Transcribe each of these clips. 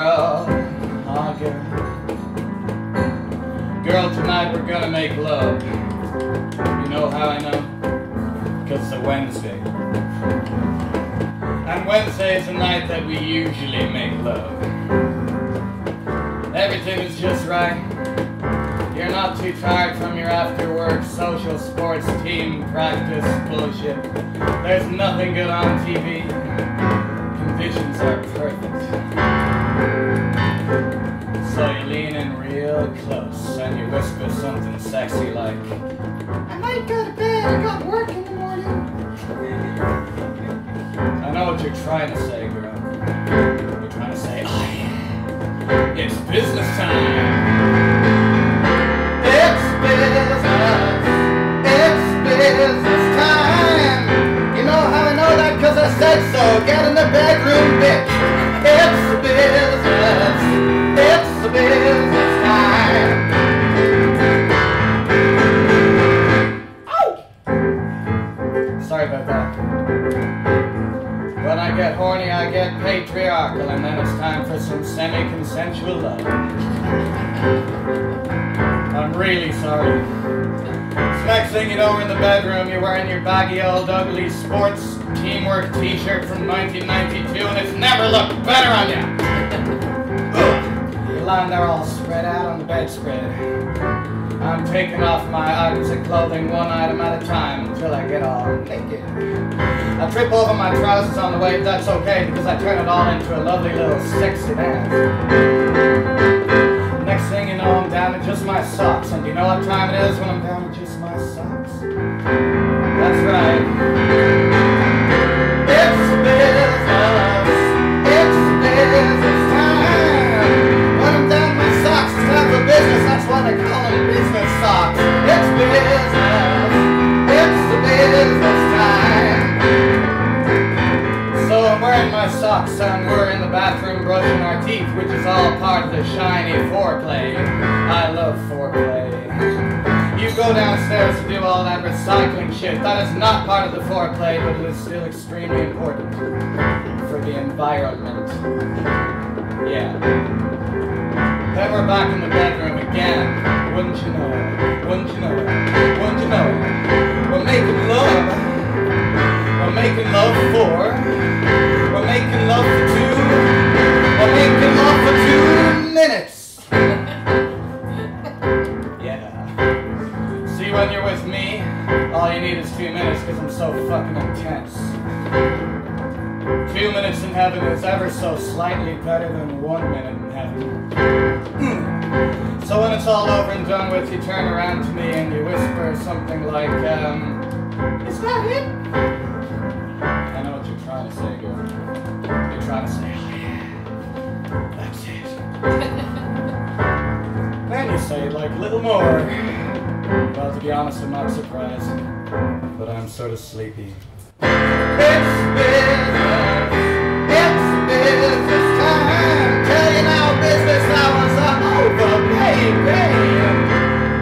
girl, oh girl. Girl, tonight we're gonna make love. You know how I know? Because it's a Wednesday. And Wednesday is the night that we usually make love. Everything is just right. You're not too tired from your after-work social sports team practice bullshit. There's nothing good on TV. Conditions are perfect. So you lean in real close and you whisper something sexy like, I might go to bed, I got work in the morning. I know what you're trying to say, girl. You're trying to say, oh yeah, it's business time. It's business time. You know how I know that? Cause I said so. Get in the bedroom, bitch. It's business. It's business time. Oh! Sorry about that. When I get horny, I get patriarchal, and then it's time for some semi-consensual love. I'm really sorry. So next thing you know, we're in the bedroom, you're wearing your baggy old ugly sports teamwork t-shirt from 1992, and it's never looked better on you. You're lying there all spread out on the bedspread. I'm taking off my items of clothing one item at a time until I get all naked. I trip over my trousers on the way, but that's okay because I turn it all into a lovely little sexy dance. Next thing you know, I'm down to just my socks. And you know what time it is when I'm down to just my socks? That's right. It's business. It's business time. When I'm down to my socks, it's time for business. That's why they call them business socks. It's business. It's the business time. So I'm wearing my socks and we're in the bathroom brushing our teeth, which is all part of the shiny foreplay. I love foreplay. You go downstairs to do all that recycling shit. That is not part of the foreplay, but it is still extremely important for the environment. Yeah. Then we're back in the bedroom again. Wouldn't you know it? Wouldn't you know it? Wouldn't you know it? We're making love. We're making love for. We're making love for two. We're making love for 2 minutes. Yeah. See, when you're with me, all you need is 2 minutes because I'm so fucking intense. 2 minutes in heaven is ever so slightly better than 1 minute in heaven. So when it's all over and done with, you turn around to me and you whisper something like, is that it? I know what you're trying to say, girl. You're trying to say, oh yeah, that's it. Then you say, like, a little more. Well, to be honest, I'm not surprised, but I'm sort of sleepy. It's business. It's business time. Tell you now, business hours are over, baby.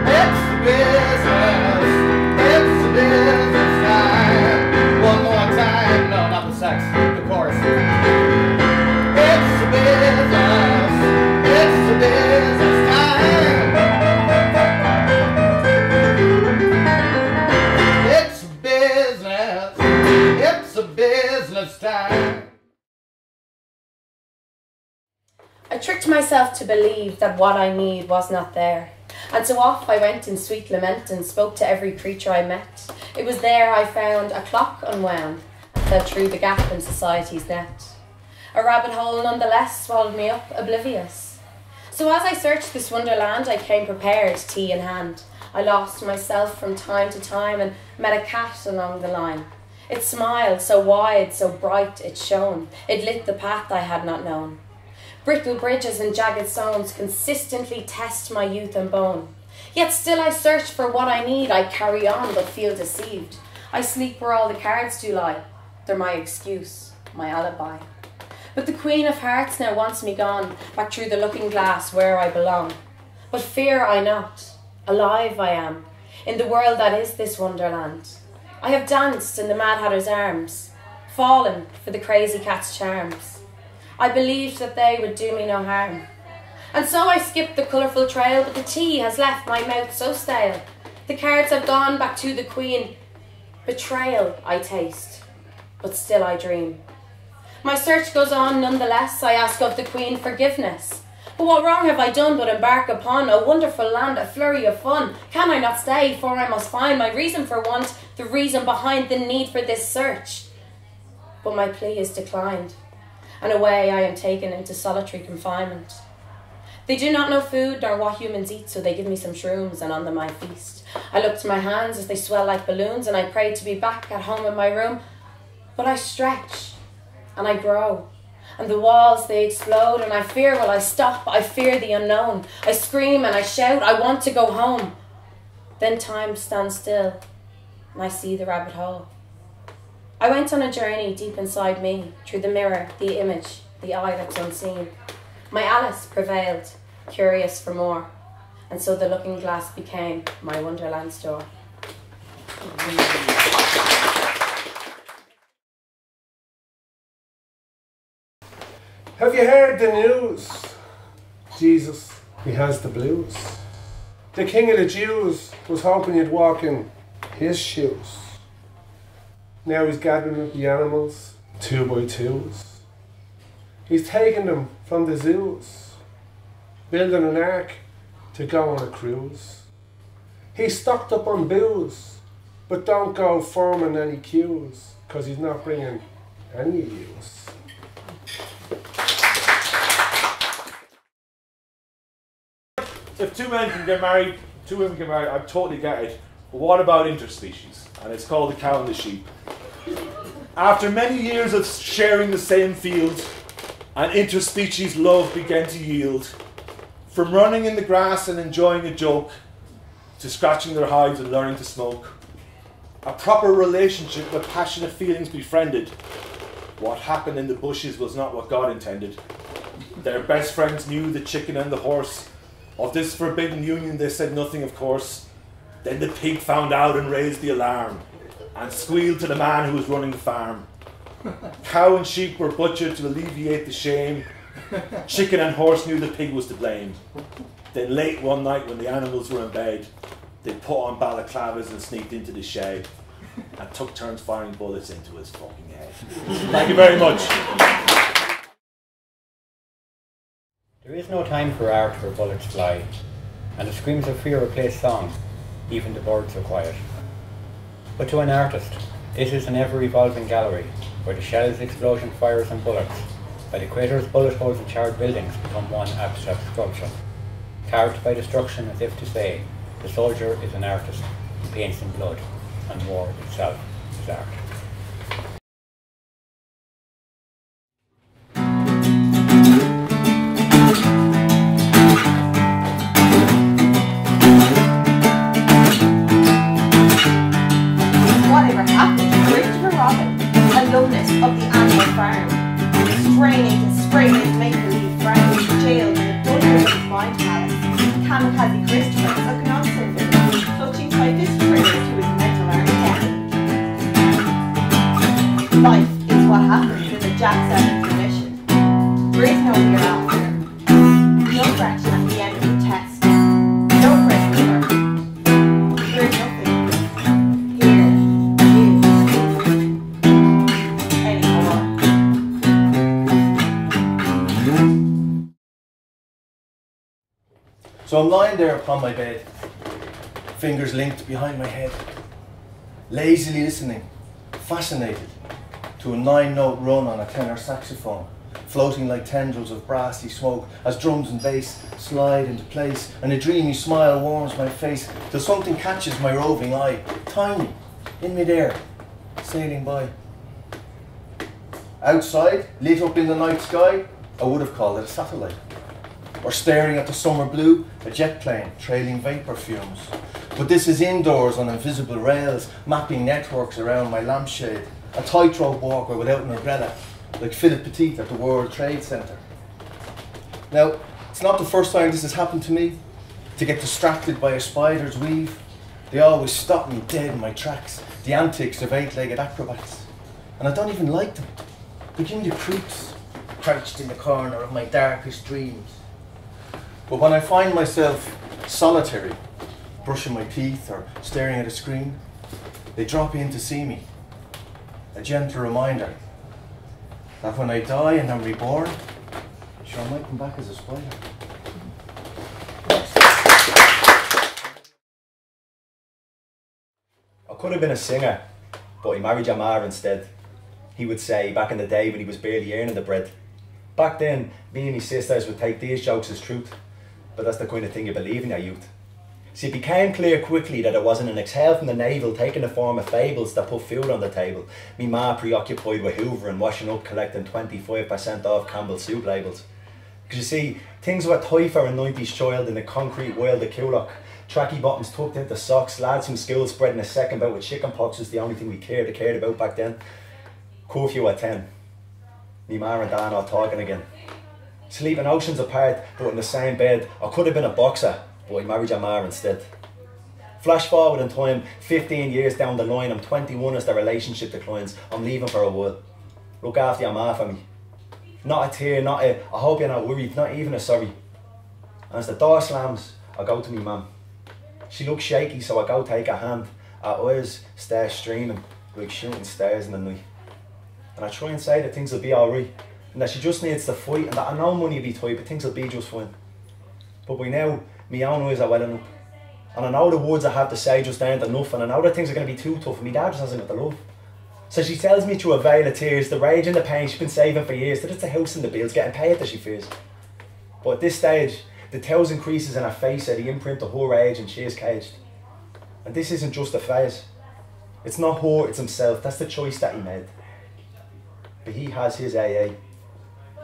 It's business. It's business time. One more time. No, not the sex. The chorus. It's business. It's business time. It's business. It's a business time. I tricked myself to believe that what I need was not there. And so off I went in sweet lament and spoke to every creature I met. It was there I found a clock unwound and fell through the gap in society's net. A rabbit hole nonetheless swallowed me up, oblivious. So as I searched this wonderland, I came prepared, tea in hand. I lost myself from time to time and met a cat along the line. It smiled, so wide, so bright it shone. It lit the path I had not known. Brittle bridges and jagged stones consistently test my youth and bone. Yet still I search for what I need. I carry on but feel deceived. I sleep where all the cards do lie. They're my excuse, my alibi. But the Queen of Hearts now wants me gone, back through the looking glass where I belong. But fear I not, alive I am, in the world that is this wonderland. I have danced in the Mad Hatter's arms, fallen for the crazy cat's charms. I believed that they would do me no harm. And so I skipped the colourful trail, but the tea has left my mouth so stale. The cards have gone back to the Queen. Betrayal I taste, but still I dream. My search goes on nonetheless, I ask of the Queen forgiveness. But what wrong have I done but embark upon a wonderful land, a flurry of fun? Can I not stay, for I must find my reason for want, the reason behind the need for this search? But my plea is declined, and away I am taken into solitary confinement. They do not know food nor what humans eat, so they give me some shrooms and on them I feast. I look to my hands as they swell like balloons, and I pray to be back at home in my room. But I stretch, and I grow, and the walls they explode, and I fear will I stop, I fear the unknown. I scream and I shout, I want to go home. Then time stands still, and I see the rabbit hole. I went on a journey deep inside me, through the mirror, the image, the eye that's unseen. My Alice prevailed, curious for more, and so the looking glass became my Wonderland store. Have you heard the news? Jesus, he has the blues. The King of the Jews was hoping you'd walk in his shoes. Now he's gathering up the animals, 2 by 2s. He's taking them from the zoos, building an ark to go on a cruise. He's stocked up on booze, but don't go forming any queues, 'cause he's not bringing any use. If 2 men can get married, 2 women can get married, I totally get it. But what about interspecies? And it's called the cow and the sheep. After many years of sharing the same field, an interspecies love began to yield. From running in the grass and enjoying a joke, to scratching their hides and learning to smoke. A proper relationship with passionate feelings befriended. What happened in the bushes was not what God intended. Their best friends knew the chicken and the horse. Of this forbidden union they said nothing, of course. Then the pig found out and raised the alarm, and squealed to the man who was running the farm. Cow and sheep were butchered to alleviate the shame. Chicken and horse knew the pig was to blame. Then late one night when the animals were in bed, they put on balaclavas and sneaked into the shed and took turns firing bullets into his fucking head. Thank you very much. There is no time for art where bullets fly, and the screams of fear replace song, even the birds are quiet. But to an artist, this is an ever-evolving gallery, where the shells, explosion, fires and bullets, by the craters, bullet holes and charred buildings become one abstract sculpture. Carved by destruction as if to say, the soldier is an artist who paints in blood, and war itself is art. Whatever happened to Christopher Robin, alumnus of the Animal Farm, straining to make-believe friends, jailed in the thunders of his mind palace, kamikaze Christopher sucking on cinders, clutching tight his triggers to his mental Armageddon. Life is what happens in the Jack 7 commission. There is no hereafter. No fraction at the end of the test. No Christopher. There is nothing. So I'm lying there upon my bed, fingers linked behind my head, lazily listening, fascinated, to a 9-note run on a tenor saxophone, floating like tendrils of brassy smoke as drums and bass slide into place, and a dreamy smile warms my face till something catches my roving eye, tiny, in midair, sailing by. Outside, lit up in the night sky, I would have called it a satellite. Or staring at the summer blue, a jet plane trailing vapour fumes. But this is indoors on invisible rails, mapping networks around my lampshade, a tightrope walker without an umbrella, like Philip Petit at the World Trade Centre. Now, it's not the first time this has happened to me, to get distracted by a spider's weave. They always stop me dead in my tracks, the antics of 8-legged acrobats. And I don't even like them. They give me the creeps. perched in the corner of my darkest dreams. But when I find myself solitary, brushing my teeth or staring at a screen, they drop in to see me. A gentle reminder that when I die and I'm reborn, sure, I might come back as a spider. I could have been a singer, but he married your ma instead. He would say back in the day when he was barely earning the bread. Back then, me and my sisters would take these jokes as truth, but that's the kind of thing you believe in your youth. See, it became clear quickly that it wasn't an exhale from the navel taking the form of fables that put food on the table. Me ma preoccupied with hoovering, washing up, collecting 25% off Campbell's soup labels. Because you see, things were tight for a 90s child in the concrete world of Coolock. Tracky bottoms tucked into socks, lads from school spreading a second bout with chicken pox was the only thing we cared about back then. Curfew at 10. Me ma and Dan all talking again. Sleeping oceans apart, but in the same bed. I could have been a boxer, but I married your ma instead. Flash forward in time, 15 years down the line, I'm 21 as the relationship declines. I'm leaving for a while. Look after your ma for me. Not a tear, not a, I hope you're not worried, not even a sorry. And as the door slams, I go to me mum. She looks shaky, so I go take her hand. Her eyes stare streaming like shooting stars in the night. And I try and say that things will be alright, and that she just needs to fight, and that I know money will be tight, but things will be just fine. But by now, my own eyes are welling up. And I know the words I have to say just aren't enough, and I know that things are going to be too tough, and my dad just hasn't got the love. So she tells me through a veil of tears, the rage and the pain she's been saving for years, that it's the house and the bills, getting paid that she fears. But at this stage, the 1,000 creases in her face are the imprint of her age, and she is caged. And this isn't just a phase. It's not her, it's himself. That's the choice that he made. But he has his AA,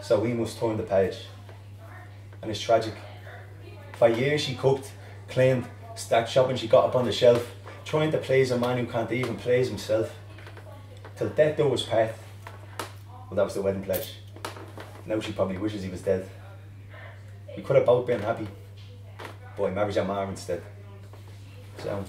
so we must turn the page. And it's tragic. For years she cooked, cleaned, stacked shopping she got up on the shelf, trying to please a man who can't even please himself. Till death do us part. Well, that was the wedding pledge. Now she probably wishes he was dead. We could have both been happy, but I married your ma instead. So.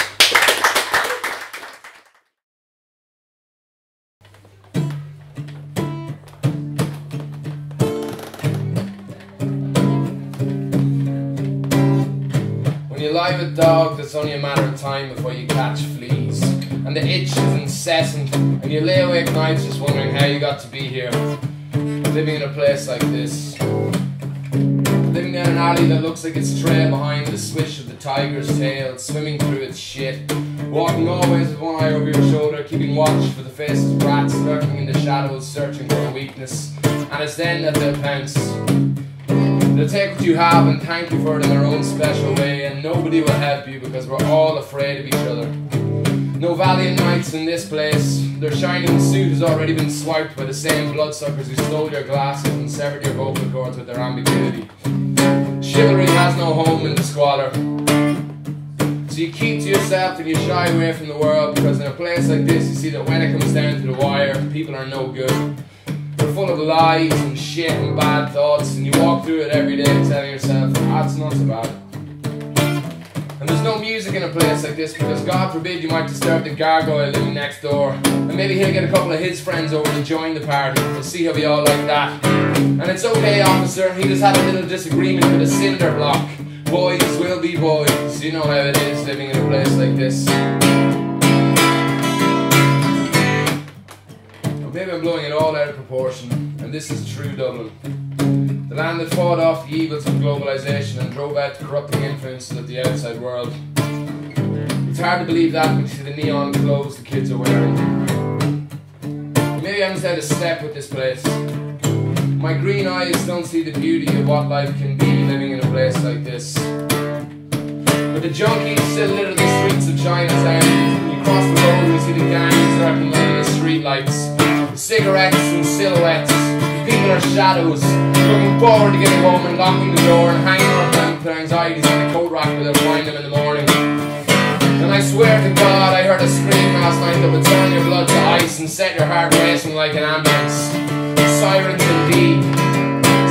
When you lie with dogs, it's only a matter of time before you catch fleas. And the itch is incessant, and you lay awake nights just wondering how you got to be here, living in a place like this. Living down an alley that looks like it's trailed behind the swish of the tiger's tail, swimming through its shit. Walking always with one eye over your shoulder, keeping watch for the faces of rats lurking in the shadows, searching for a weakness. And it's then that they'll pounce. They'll take what you have and thank you for it in their own special way, and nobody will help you because we're all afraid of each other. No valiant knights in this place. Their shining suit has already been swiped by the same bloodsuckers who stole your glasses and severed your vocal cords with their ambiguity. Chivalry has no home in the squalor. So you keep to yourself and you shy away from the world, because in a place like this you see that when it comes down to the wire, people are no good. They're full of lies and shit and bad thoughts, and you walk through it every day telling yourself, that's not so bad. And there's no music in a place like this because God forbid you might disturb the gargoyle living next door. And maybe he'll get a couple of his friends over to join the party. We'll see how we all like that. And it's okay, officer, he just had a little disagreement with a cinder block. Boys will be boys, you know how it is living in a place like this. Or maybe I'm blowing it all out of proportion, and this is true Dublin. The land that fought off the evils of globalisation and drove out the corrupting influences of the outside world. It's hard to believe that when you see the neon clothes the kids are wearing. Maybe I'm just out of step with this place. My green eyes don't see the beauty of what life can be living in a place like this. But the junkies still litter the streets of Chinatown. When you cross the road and you see the gangs lurking under the streetlights. Cigarettes and silhouettes. People are shadows, looking forward to getting home and locking the door and hanging on to their anxieties on the coat rack where they'll find them in the morning. And I swear to God I heard a scream last night that would turn your blood to ice and set your heart racing like an ambulance. Sirens indeed.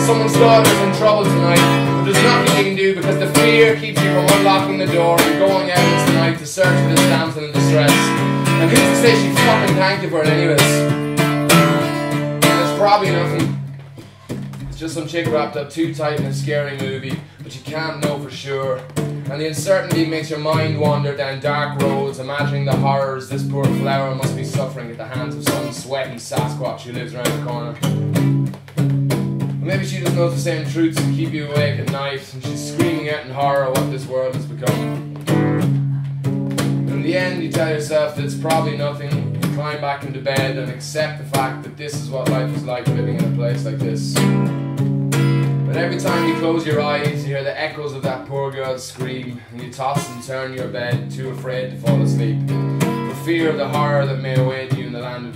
Someone's daughter's in trouble tonight, but there's nothing you can do because the fear keeps you from unlocking the door and going out into the night to search for this damsel in distress. And who's to say she fucking thanked you for it anyways? Probably nothing. just some chick wrapped up too tight in a scary movie, but you can't know for sure. And the uncertainty makes your mind wander down dark roads, imagining the horrors this poor flower must be suffering at the hands of some sweaty Sasquatch who lives around the corner. Maybe she just knows the same truths to keep you awake at night, and she's screaming out in horror what this world has become. In the end, you tell yourself that it's probably nothing. You climb back into bed and accept the fact that this is what life is like living in a place like this. But every time you close your eyes, you hear the echoes of that poor girl's scream, and you toss and turn your bed, too afraid to fall asleep, for fear of the horror that may await you in the land